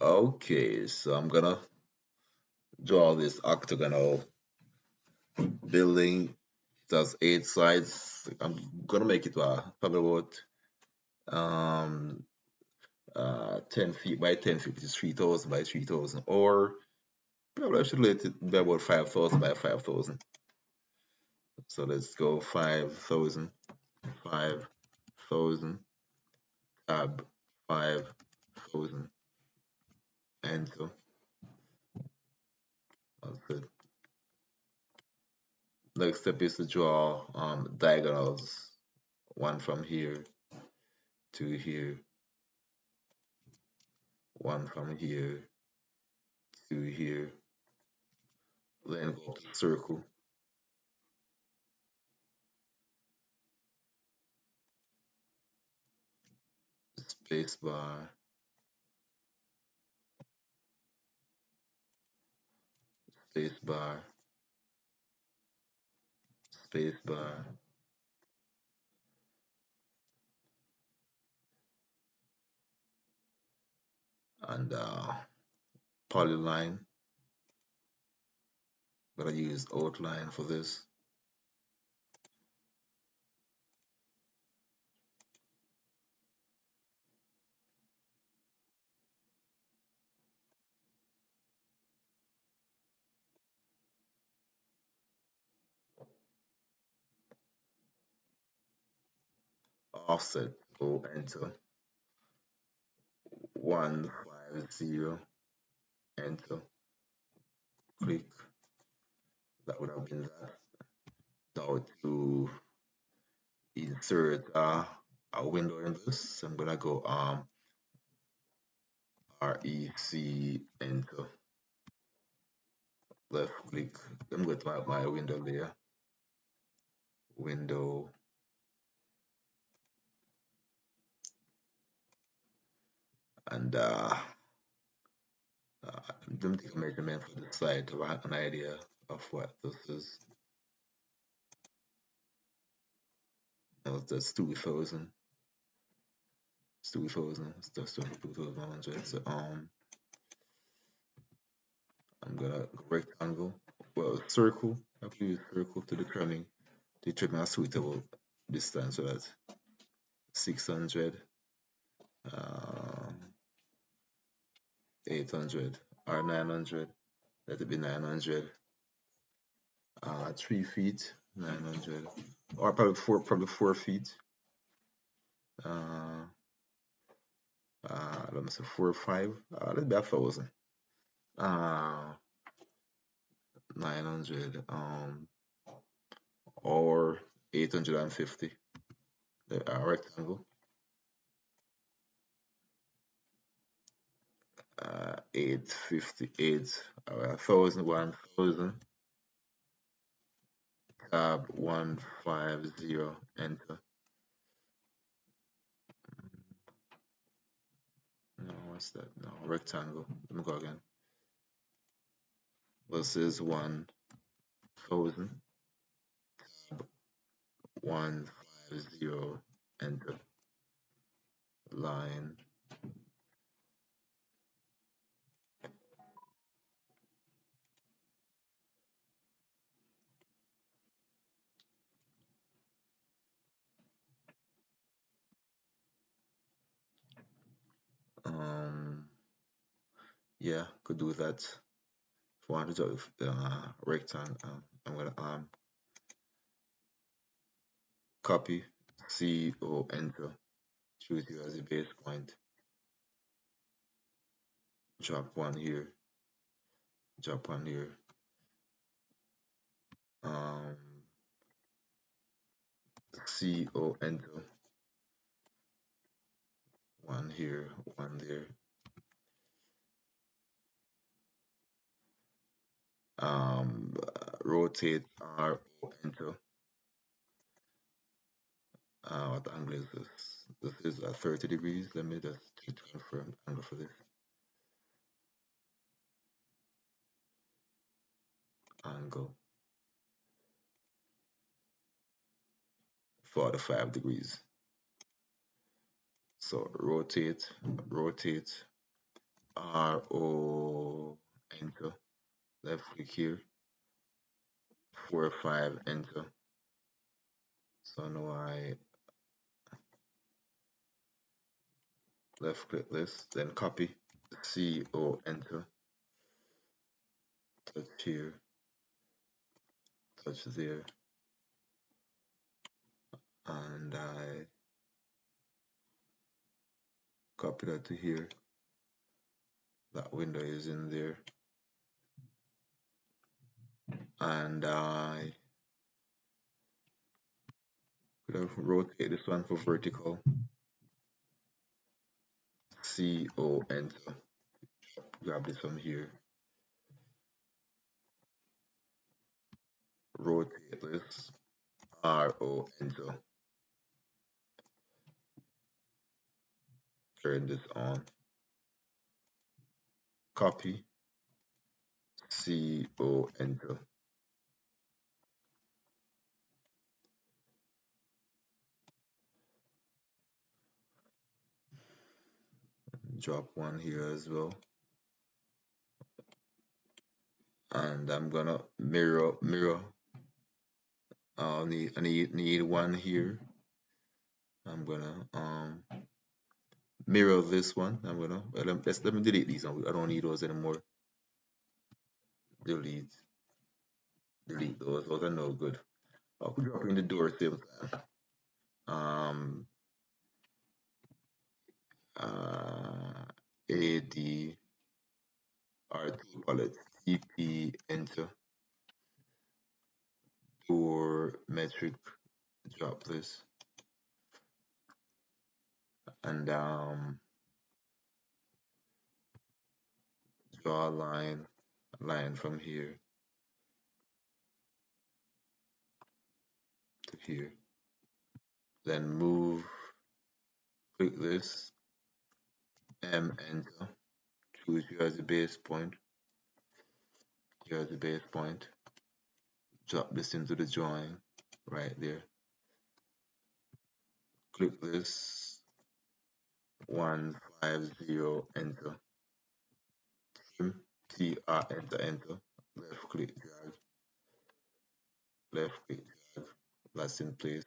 Okay, so I'm gonna draw this octagonal building. It has 8 sides. I'm gonna make it probably about 10 feet by 10 feet, which is 3,000 by 3,000, or probably I should let it be about 5,000 by 5,000. So let's go 5,000, 5,000, tab 5,000, enter. That's it. Next step is to draw diagonals, one from here to here, one from here to here, then go to circle, space bar, space bar, space bar, and polyline. But I use outline for this. Offset, go enter. 150, enter. Click. That would have been that. Now to insert a window in this, I'm gonna go REC, enter. Left click. I'm going to my window layer. Window. And let me take a measurement for the side to have an idea of what this is. That's 2,000. It's 2,000. That's 2,100. So I'm gonna go rectangle. Well, circle. I have to use circle to determine a suitable distance. So that's 600, uh, 800, or 900. Let it be 900. 3 feet, 900, or probably 4 feet. Uh, let me say 4 or 5. Let's be 1,000. 900, or 850. The rectangle. 858. 1,000, 1,000. Tab 150. Enter. No, what's that? No, rectangle. Let me go again. This is 1,000. Tab 150. Enter. Line. Um, yeah, could do that. If I want to do rectangle, I'm gonna copy, C or enter, choose you as a base point, drop one here, drop one here, um, C or enter, one here, one there, rotate R or enter. What angle is this? This is 30 degrees. Let me just confirm the angle for this. Angle 45 degrees. So rotate, rotate, RO, enter. Left click here, 4 5, enter. So now I left click this, then copy, CO, enter, touch here, touch there, and I copy that to here. That window is in there, and I could have rotate this one for vertical, CO, enter. Grab this from here, rotate this, RO, enter. Turn this on, copy, CO, enter. Drop one here as well. And I'm gonna mirror. I need one here. I'm gonna mirror this one. I'm gonna let me delete these. I don't need those anymore. Delete, delete those. Those are no good. I'll drop in the door same time. AD R2 palette, TP, enter, door metric, drop this, and draw a line from here to here. Then move, click this, M, enter, choose here as the base point, here as the base point, drop this into the drawing right there. Click this, 150, enter, trim, TR, enter, enter, left click, drag, left click, drag, that's in place.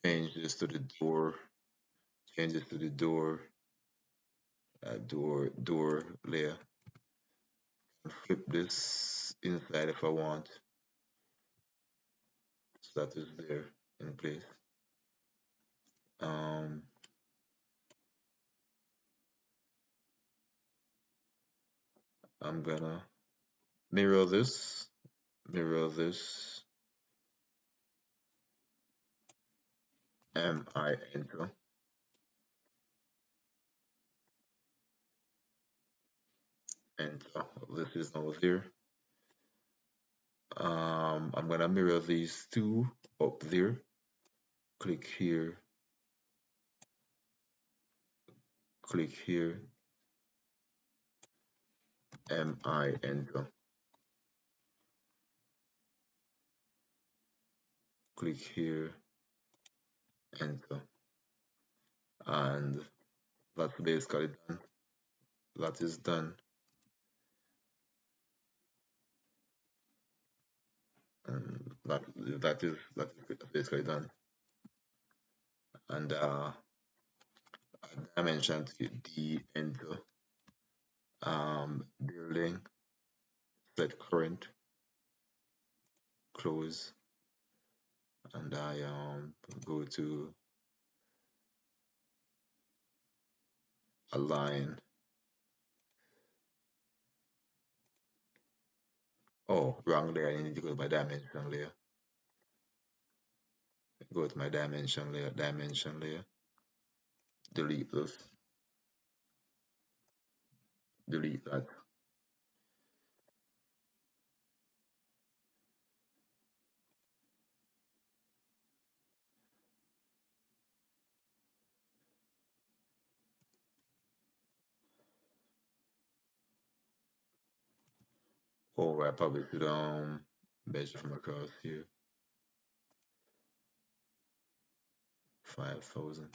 Change this to the door, change this to the door, door layer, and flip this inside if I want. So that is there in place. I'm gonna mirror this, MI, enter, enter. This is now there. I'm gonna mirror these two up there. Click here, MI, enter. Click here, enter. And that's basically done. That is done. And that is basically done. And dimension to D, enter. Building, set current, close, and I go to align. Oh, wrong layer. I need to go to my dimension layer. Go to my dimension layer, delete this, delete that. Oh, I probably should measure from across here. 5,000.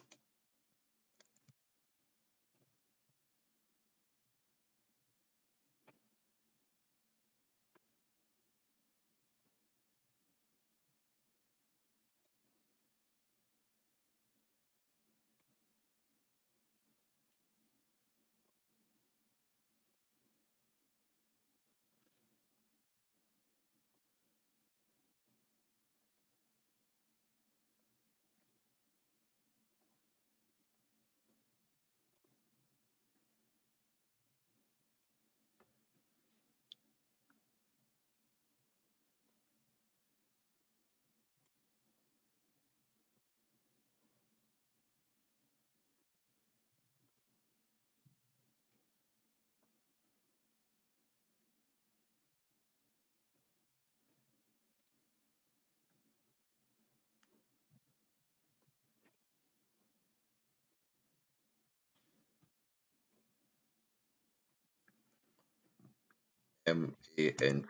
M-A-N.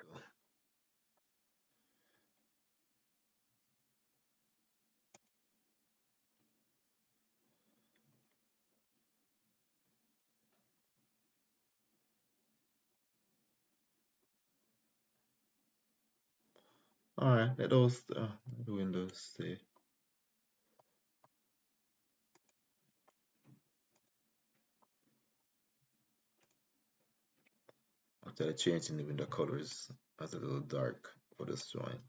All right, let the windows stay. After changing the window colors as a little dark for this drawing.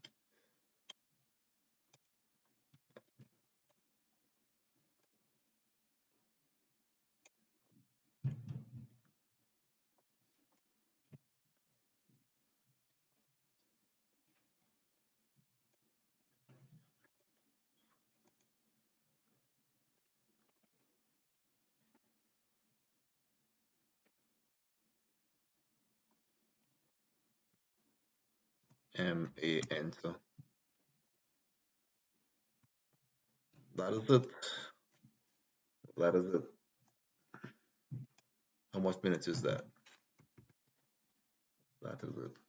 M-A-N. So that is it. That is it. How much minutes is that? That is it.